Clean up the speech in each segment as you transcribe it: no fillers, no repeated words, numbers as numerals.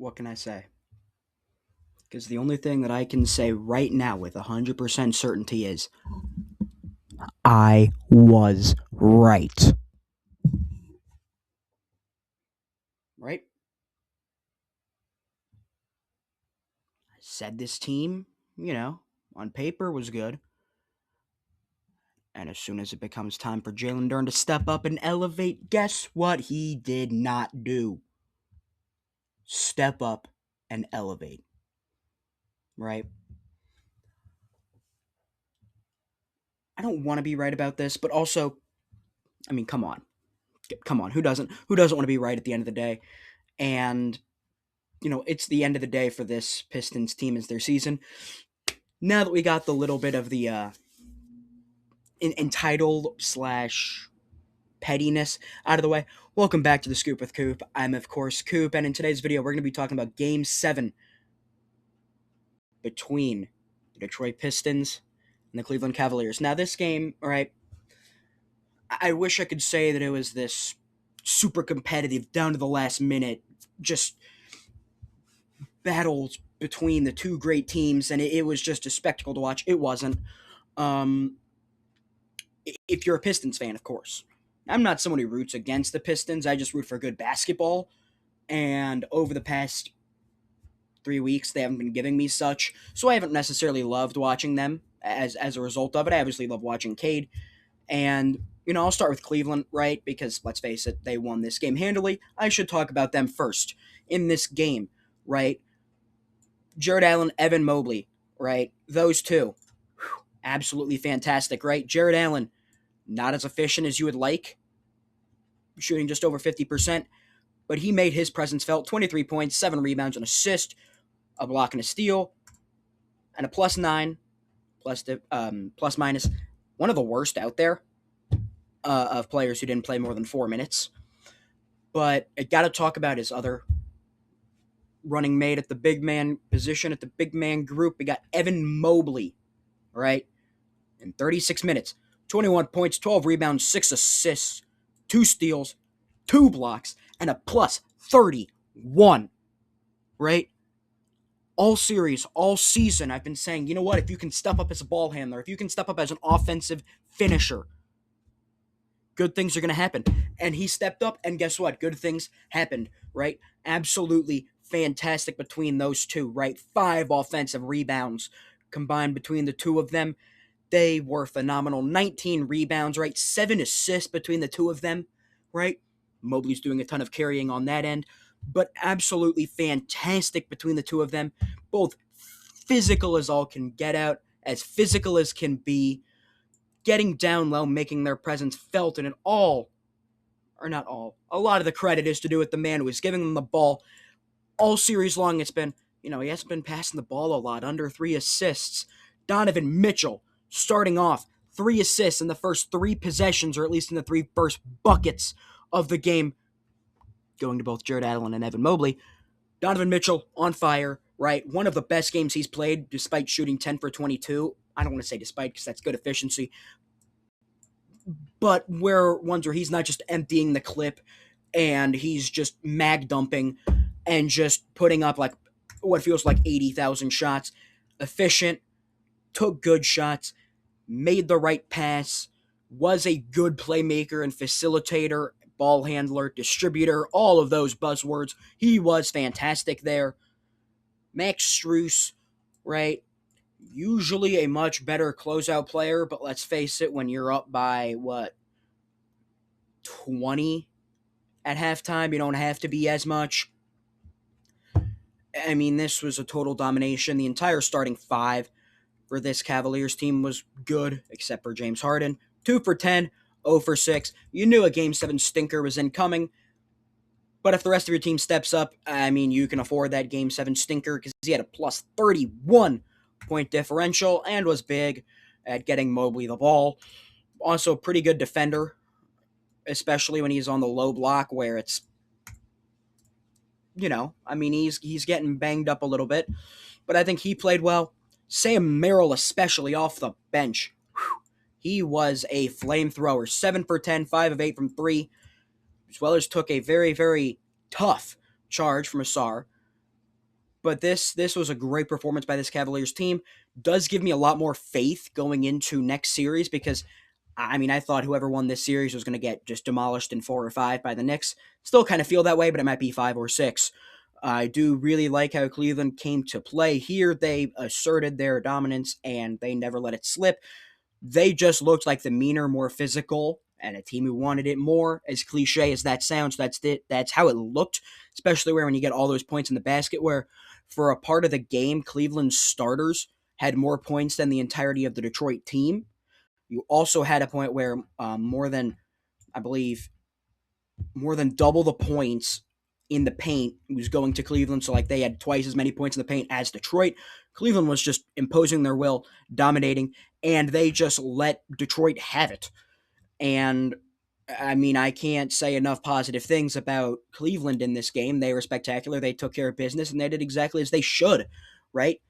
What can I say? Because the only thing that I can say right now with 100% certainty is I was right. Right? I said this team, on paper was good. And as soon as it becomes time for Jalen Durn to step up and elevate, guess what he did not do? Step up and elevate. Right? I don't want to be right about this, but also, come on. Come on. Who doesn't want to be right at the end of the day? And it's the end of the day for this Pistons team as their season. Now that we got the little bit of the entitled slash pettiness out of the way, welcome back to the Scoop with Coop. I'm, of course, Coop, and in today's video, we're going to be talking about Game 7 between the Detroit Pistons and the Cleveland Cavaliers. Now, this game, right, I wish I could say that it was this super competitive, down to the last minute, just battles between the two great teams, and it was just a spectacle to watch. It wasn't. Um, if you're a Pistons fan, of course. I'm not someone who roots against the Pistons. I just root for good basketball. And over the past 3 weeks, they haven't been giving me such. So I haven't necessarily loved watching them as a result of it. I obviously love watching Cade. And, I'll start with Cleveland, right? Because, let's face it, they won this game handily. I should talk about them first in this game, right? Jared Allen, Evan Mobley, right? Those two, absolutely fantastic, right? Jared Allen, not as efficient as you would like, shooting just over 50%, but he made his presence felt. 23 points, 7 rebounds, an assist, a block and a steal, and a +9, plus minus. One of the worst out there of players who didn't play more than 4 minutes. But I got to talk about his other running mate at the big man position, at the big man group. We got Evan Mobley, right? In 36 minutes, 21 points, 12 rebounds, 6 assists, 2 steals, 2 blocks, and a +31, right? All series, all season, I've been saying, you know what, if you can step up as a ball handler, if you can step up as an offensive finisher, good things are going to happen. And he stepped up, and guess what? Good things happened, right? Absolutely fantastic between those two, right? 5 offensive rebounds combined between the two of them. They were phenomenal. 19 rebounds, right? 7 assists between the two of them, right? Mobley's doing a ton of carrying on that end, but absolutely fantastic between the two of them. Both physical as all can get out, as physical as can be, getting down low, making their presence felt, and not all, a lot of the credit is to do with the man who is giving them the ball. All series long, it's been, he hasn't been passing the ball a lot, under 3 assists. Donovan Mitchell, starting off, 3 assists in the first 3 possessions, or at least in the 3 first buckets of the game, going to both Jared Allen and Evan Mobley. Donovan Mitchell, on fire, right? One of the best games he's played, despite shooting 10 for 22. I don't want to say despite, because that's good efficiency. But ones where he's not just emptying the clip, and he's just mag dumping, and just putting up like what feels like 80,000 shots. Efficient, took good shots, made the right pass, was a good playmaker and facilitator, ball handler, distributor, all of those buzzwords. He was fantastic there. Max Strus, right? Usually a much better closeout player, but let's face it, when you're up by, 20 at halftime, you don't have to be as much. I mean, this was a total domination. The entire starting 5 for this Cavaliers team was good, except for James Harden. 2 for 10, 0 for 6. You knew a Game 7 stinker was incoming. But if the rest of your team steps up, you can afford that Game 7 stinker, because he had a +31 point differential and was big at getting Mobley the ball. Also, pretty good defender, especially when he's on the low block, where it's, he's getting banged up a little bit. But I think he played well. Sam Merrill, especially off the bench. He was a flamethrower. 7 for 10, 5 of 8 from 3. As well as took a very, very tough charge from Asar. But this was a great performance by this Cavaliers team. Does give me a lot more faith going into next series because I mean I thought whoever won this series was going to get just demolished in 4 or 5 by the Knicks. Still kind of feel that way, but it might be 5 or 6. I do really like how Cleveland came to play here. They asserted their dominance and they never let it slip. They just looked like the meaner, more physical, and a team who wanted it more. As cliche as that sounds, that's it. That's how it looked, especially where when you get all those points in the basket. Where for a part of the game, Cleveland's starters had more points than the entirety of the Detroit team. You also had a point where more than I believe more than double the points in the paint was going to Cleveland. So like they had twice as many points in the paint as Detroit. Cleveland was just imposing their will, dominating, and they just let Detroit have it. And I mean, I can't say enough positive things about Cleveland in this game. They were spectacular. They took care of business and they did exactly as they should, right?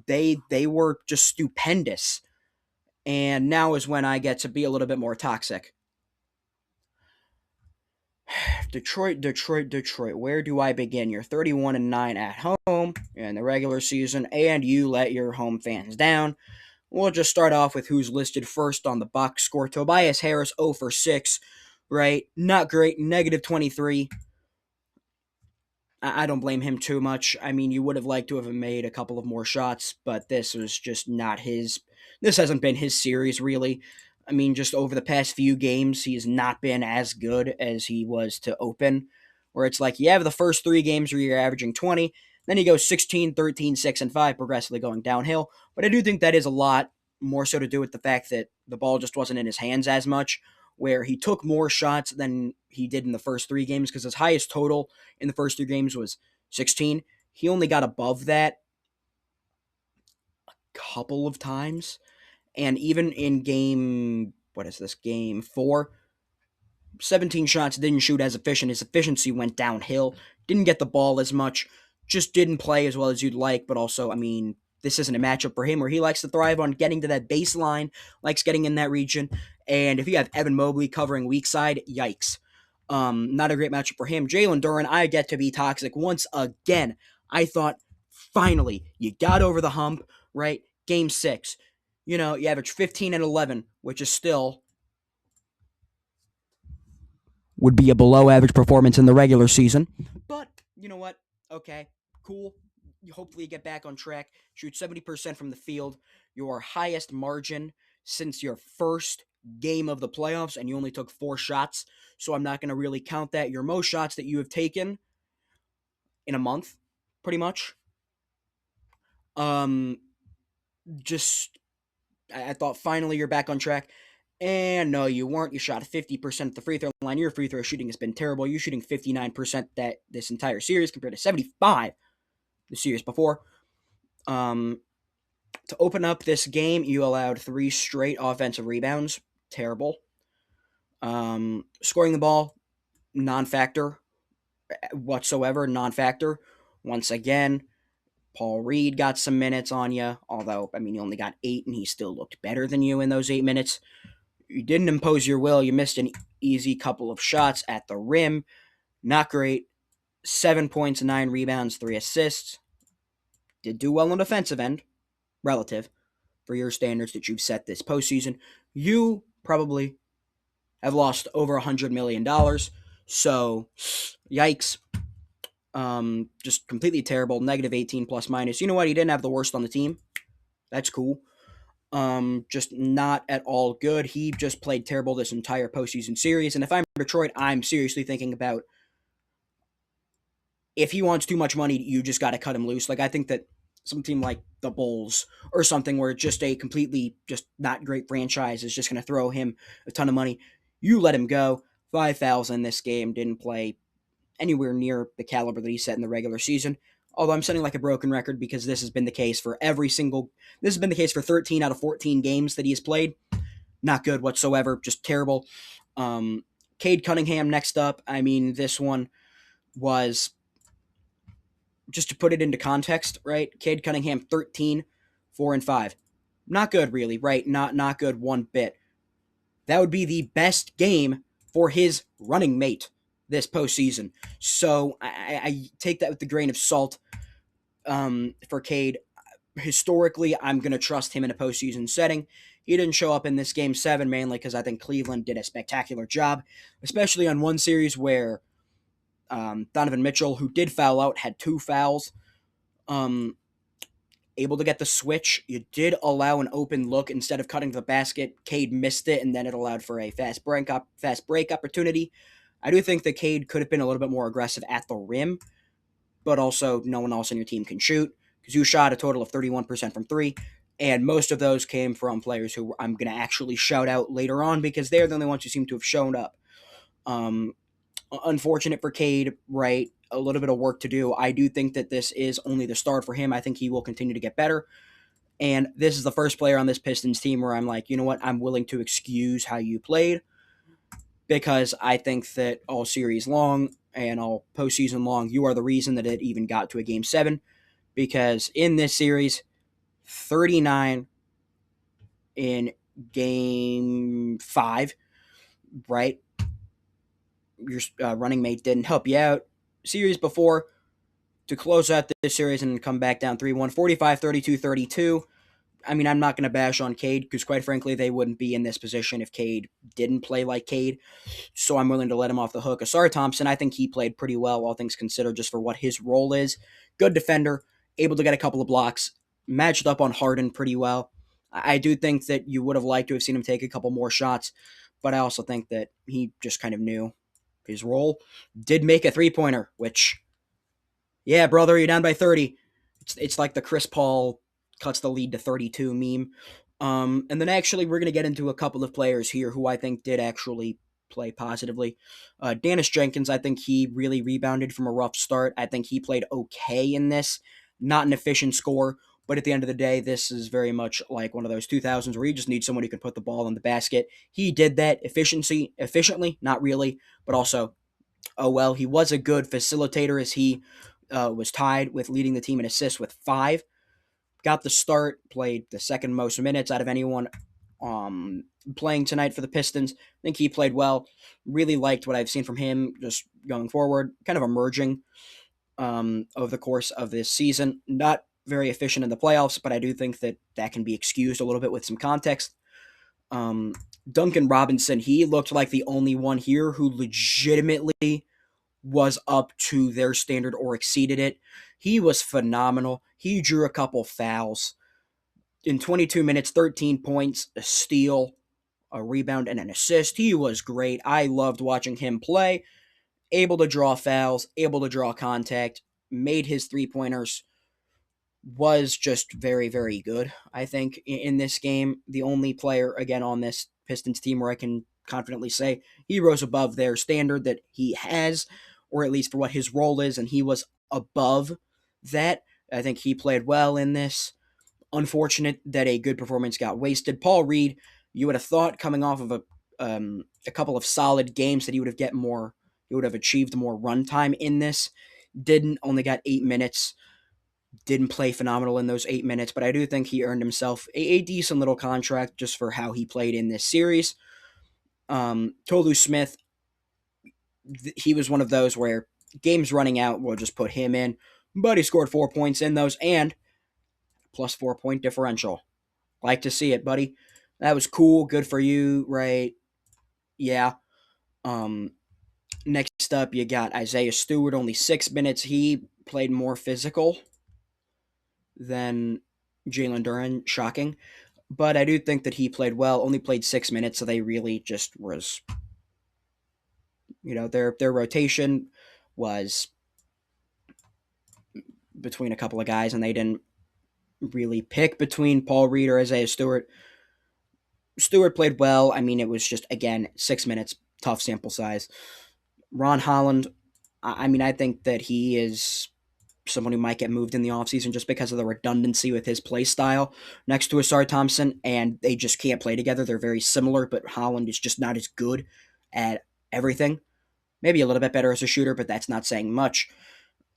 They were just stupendous. And now is when I get to be a little bit more toxic. Detroit. Where do I begin? You're 31-9 at home in the regular season, and you let your home fans down. We'll just start off with who's listed first on the box score. Tobias Harris, 0 for 6, right? Not great, -23. I don't blame him too much. I mean, you would have liked to have made a couple of more shots, but this was just not his. This hasn't been his series, really. I mean, just over the past few games, he's not been as good as he was to open, where it's like you have the first 3 games where you're averaging 20, then you go 16, 13, 6, and 5, progressively going downhill. But I do think that is a lot more so to do with the fact that the ball just wasn't in his hands as much, where he took more shots than he did in the first 3 games, because his highest total in the first 3 games was 16. He only got above that a couple of times. And even in game 4, 17 shots, didn't shoot as efficient. His efficiency went downhill. Didn't get the ball as much. Just didn't play as well as you'd like. But also, I mean, this isn't a matchup for him where he likes to thrive on getting to that baseline, likes getting in that region. And if you have Evan Mobley covering weak side, yikes. Not a great matchup for him. Jalen Duren, I get to be toxic once again. I thought, finally, you got over the hump, right? Game 6. You average 15 and 11, which is still would be a below average performance in the regular season. But you know what? Okay, cool. Hopefully you get back on track. Shoot 70% from the field. Your highest margin since your first game of the playoffs, and you only took 4 shots. So I'm not going to really count that. Your most shots that you have taken in a month, pretty much. Just I thought finally you're back on track. And no, you weren't. You shot 50% at the free throw line. Your free throw shooting has been terrible. You're shooting 59% that this entire series compared to 75 the series before. To open up this game, you allowed 3 straight offensive rebounds. Terrible. Scoring the ball, non-factor whatsoever. Non-factor. Once again, Paul Reed got some minutes on you. Although, I mean, he only got 8, and he still looked better than you in those 8 minutes. You didn't impose your will. You missed an easy couple of shots at the rim. Not great. 7 points, 9 rebounds, 3 assists. Did do well on the defensive end, relative, for your standards that you've set this postseason. You probably have lost over $100 million. So, yikes. Just completely terrible. -18 plus minus. You know what? He didn't have the worst on the team. That's cool. Just not at all good. He just played terrible this entire postseason series. And if I'm Detroit, I'm seriously thinking about if he wants too much money, you just got to cut him loose. Like, I think that some team like the Bulls or something where just a completely just not great franchise is just going to throw him a ton of money. You let him go. 5,000 this game. Didn't play anywhere near the caliber that he set in the regular season. Although I'm sounding like a broken record because this has been the case for this has been the case for 13 out of 14 games that he has played. Not good whatsoever, just terrible. Cade Cunningham next up. I mean, this one was, just to put it into context, right? Cade Cunningham, 13, 4 and 5. Not good, really, right? Not good one bit. That would be the best game for his running mate this postseason. So I take that with a grain of salt. for Cade. Historically, I'm going to trust him in a postseason setting. He didn't show up in this game 7 mainly because I think Cleveland did a spectacular job, especially on one series where Donovan Mitchell, who did foul out, had 2 fouls. Um, able to get the switch. You did allow an open look instead of cutting to the basket. Cade missed it, and then it allowed for a fast break opportunity. I do think that Cade could have been a little bit more aggressive at the rim, but also no one else on your team can shoot because you shot a total of 31% from 3, and most of those came from players who I'm going to actually shout out later on because they're the only ones who seem to have shown up. Um, Unfortunate for Cade, right? A little bit of work to do. I do think that this is only the start for him. I think he will continue to get better. And this is the first player on this Pistons team where I'm like, you know what? I'm willing to excuse how you played because I think that all series long and all postseason long, you are the reason that it even got to a game 7. Because in this series, 39 in game 5, right? Your running mate didn't help you out. Series before, to close out this series and come back down 3-1, 45, 32, 32. I mean, I'm not going to bash on Cade because, quite frankly, they wouldn't be in this position if Cade didn't play like Cade. So I'm willing to let him off the hook. Asar Thompson, I think he played pretty well, all things considered, just for what his role is. Good defender, able to get a couple of blocks, matched up on Harden pretty well. I do think that you would have liked to have seen him take a couple more shots, but I also think that he just kind of knew his role. Did make a three-pointer, which, yeah, brother, you're down by 30. It's like the Chris Paul cuts the lead to 32 meme. And then actually we're going to get into a couple of players here who I think did actually play positively. Dennis Jenkins, I think he really rebounded from a rough start. I think he played okay in this. Not an efficient score, but at the end of the day, this is very much like one of those 2000s where you just need someone who can put the ball in the basket. He did that efficiently, not really, but also, oh well, he was a good facilitator as he was tied with leading the team in assists with 5. Got the start, played the second most minutes out of anyone playing tonight for the Pistons. I think he played well. Really liked what I've seen from him just going forward, kind of emerging over the course of this season. Not very efficient in the playoffs, but I do think that that can be excused a little bit with some context. Duncan Robinson, he looked like the only one here who legitimately was up to their standard or exceeded it. He was phenomenal. He drew a couple fouls. In 22 minutes, 13 points, a steal, a rebound, and an assist. He was great. I loved watching him play. Able to draw fouls, able to draw contact, made his three-pointers, was just very, very good, I think, in this game. The only player, again, on this Pistons team where I can confidently say he rose above their standard that he has, or at least for what his role is, and he was above that. I think he played well in this. Unfortunate that a good performance got wasted. Paul Reed, you would have thought coming off of a couple of solid games that he would have achieved more runtime in this. Didn't, only got 8 minutes. Didn't play phenomenal in those 8 minutes, but I do think he earned himself a decent little contract just for how he played in this series. Tolu Smith, he was one of those where games running out, we'll just put him in, but he scored 4 points in those and plus 4 point differential. Like to see it, buddy. That was cool. Good for you, right? Yeah. Next up, you got Isaiah Stewart, only 6 minutes. He played more physical than Jalen Duren. Shocking. But I do think that he played well. Only played 6 minutes, so they really just was, their rotation was between a couple of guys, and they didn't really pick between Paul Reed or Isaiah Stewart. Stewart played well. I mean, it was just, again, 6 minutes, tough sample size. Ron Holland, I mean, I think that he is someone who might get moved in the offseason just because of the redundancy with his play style next to Asar Thompson, and they just can't play together. They're very similar, but Holland is just not as good at everything. Maybe a little bit better as a shooter, but that's not saying much.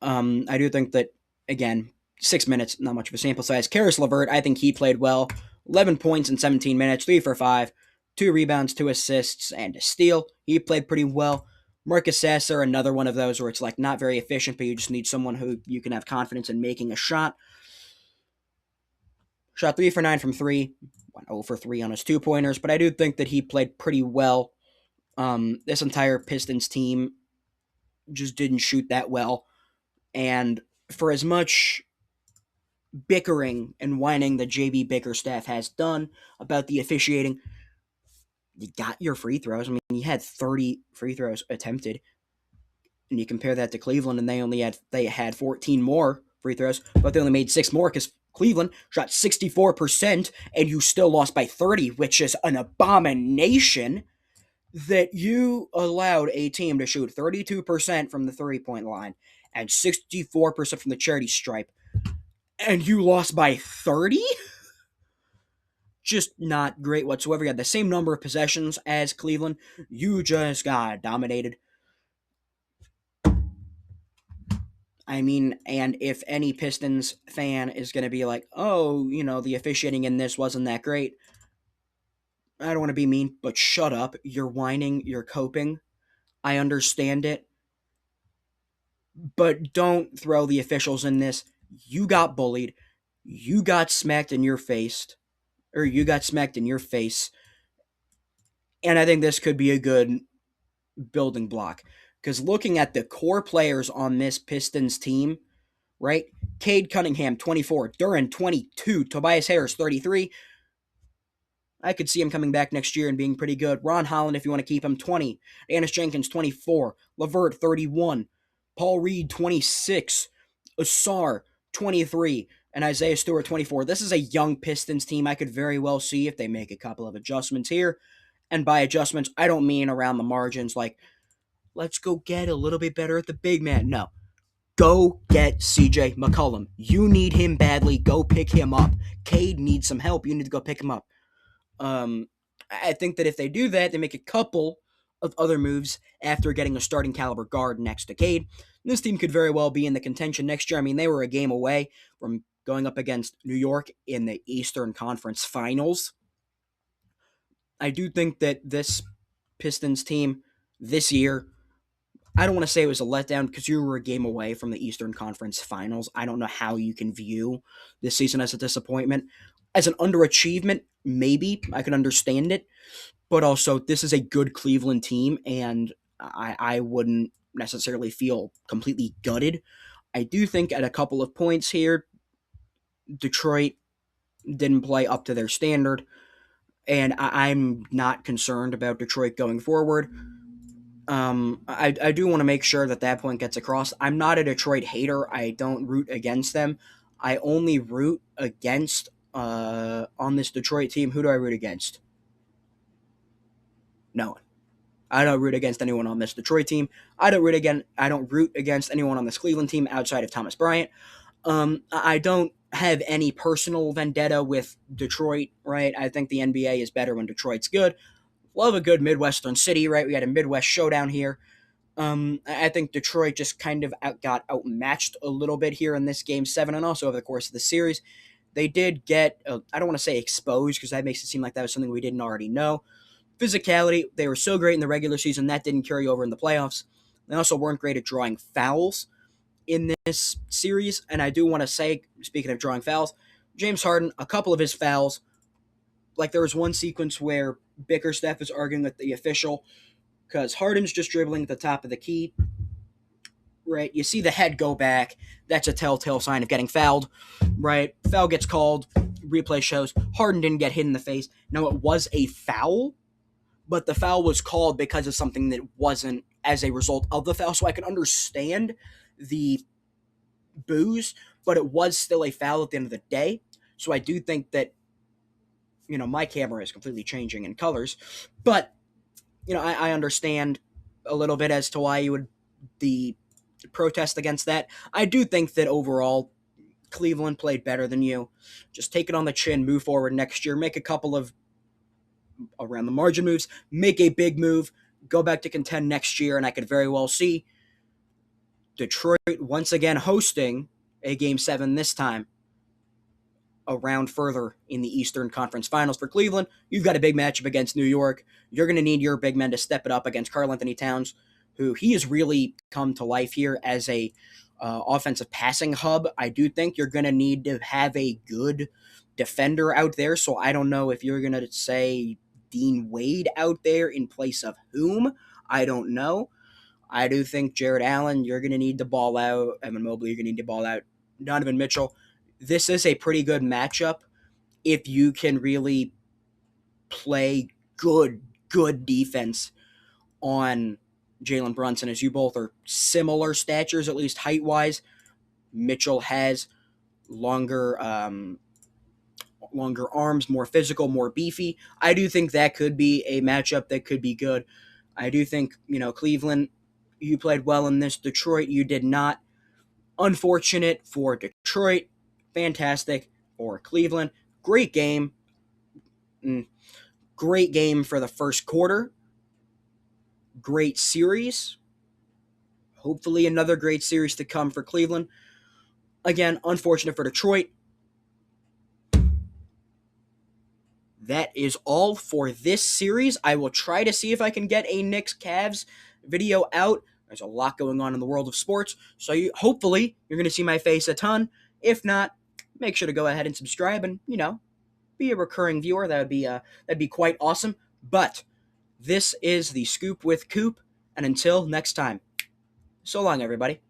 I do think that, again, 6 minutes, not much of a sample size. Karis LeVert, I think he played well. 11 points in 17 minutes, 3 for 5, 2 rebounds, 2 assists, and a steal. He played pretty well. Marcus Sasser, another one of those where it's like not very efficient, but you just need someone who you can have confidence in making a shot. Shot 3 for 9 from 3, went 0 for 3 on his 2-pointers, but I do think that he played pretty well. This entire Pistons team just didn't shoot that well. And for as much bickering and whining that JB Bickerstaff has done about the officiating, you got your free throws. I mean, you had 30 free throws attempted, and you compare that to Cleveland, and they had 14 more free throws, but they only made 6 more because Cleveland shot 64%, and you still lost by 30, which is an abomination. That you allowed a team to shoot 32% from the 3-point line and 64% from the charity stripe, and you lost by 30? Just not great whatsoever. You had the same number of possessions as Cleveland. You just got dominated. I mean, and if any Pistons fan is going to be like, oh, the officiating in this wasn't that great, I don't want to be mean, but shut up. You're whining, you're coping. I understand it. But don't throw the officials in this. You got bullied. You got smacked in your face. Or you got smacked in your face. And I think this could be a good building block. Because looking at the core players on this Pistons team, right? Cade Cunningham, 24. Duran, 22. Tobias Harris, 33. I could see him coming back next year and being pretty good. Ron Holland, if you want to keep him, 20. Dennis Jenkins, 24. Levert, 31. Paul Reed, 26. Asar, 23. And Isaiah Stewart, 24. This is a young Pistons team. I could very well see if they make a couple of adjustments here. And by adjustments, I don't mean around the margins like, let's go get a little bit better at the big man. No. Go get CJ McCollum. You need him badly. Go pick him up. Cade needs some help. You need to go pick him up. I think that if they do that, they make a couple of other moves after getting a starting caliber guard next to Cade. This team could very well be in the contention next year. I mean, they were a game away from going up against New York in the Eastern Conference Finals. I do think that this Pistons team this year, I don't want to say it was a letdown because you were a game away from the Eastern Conference Finals. I don't know how you can view this season as a disappointment. As an underachievement, maybe I could understand it, but also this is a good Cleveland team, and I wouldn't necessarily feel completely gutted. I do think at a couple of points here, Detroit didn't play up to their standard, and I'm not concerned about Detroit going forward. I do want to make sure that point gets across. I'm not a Detroit hater. I don't root against them. I only root against on this Detroit team. Who do I root against? No one. I don't root against anyone on this Detroit team. I don't root against anyone on this Cleveland team outside of Thomas Bryant. I don't have any personal vendetta with Detroit, right? I think the NBA is better when Detroit's good. Love a good Midwestern city, right? We had a Midwest showdown here. I think Detroit just kind of got outmatched a little bit here in this Game 7 and also over the course of the series. They did get, I don't want to say exposed because that makes it seem like that was something we didn't already know. Physicality, they were so great in the regular season, that didn't carry over in the playoffs. They also weren't great at drawing fouls in this series, and I do want to say, speaking of drawing fouls, James Harden, a couple of his fouls, like there was one sequence where Bickerstaff is arguing with the official because Harden's just dribbling at the top of the key, right? You see the head go back. That's a telltale sign of getting fouled, right? Foul gets called. Replay shows Harden didn't get hit in the face. Now, it was a foul, but the foul was called because of something that wasn't as a result of the foul. So I can understand the boos, but it was still a foul at the end of the day. So I do think that, my camera is completely changing in colors, but, I understand a little bit as to why you would the protest against that. I do think that overall, Cleveland played better than you. Just take it on the chin, move forward next year, make a couple of around the margin moves, make a big move, go back to contend next year, and I could very well see Detroit once again hosting a Game 7 this time, a round further in the Eastern Conference Finals. For Cleveland, you've got a big matchup against New York. You're going to need your big men to step it up against Karl Anthony Towns, who he has really come to life here as a offensive passing hub. I do think you're going to need to have a good defender out there. So I don't know if you're going to say Dean Wade out there in place of whom. I don't know. I do think Jared Allen, you're going to need the ball out. Evan Mobley, you're going to need the ball out. Donovan Mitchell. This is a pretty good matchup if you can really play good defense on Jalen Brunson, as you both are similar statures, at least height wise. Mitchell has longer longer arms, more physical, more beefy. I do think that could be a matchup that could be good. I do think, Cleveland, you played well in this. Detroit, you did not. Unfortunate for Detroit. Fantastic for Cleveland. Great game. Great game for the first quarter. Great series. Hopefully another great series to come for Cleveland. Again, unfortunate for Detroit. That is all for this series. I will try to see if I can get a Knicks Cavs video out. There's a lot going on in the world of sports, so hopefully you're going to see my face a ton. If not, make sure to go ahead and subscribe and, be a recurring viewer. That'd be quite awesome. But this is the Scoop with Coop, and until next time, so long, everybody.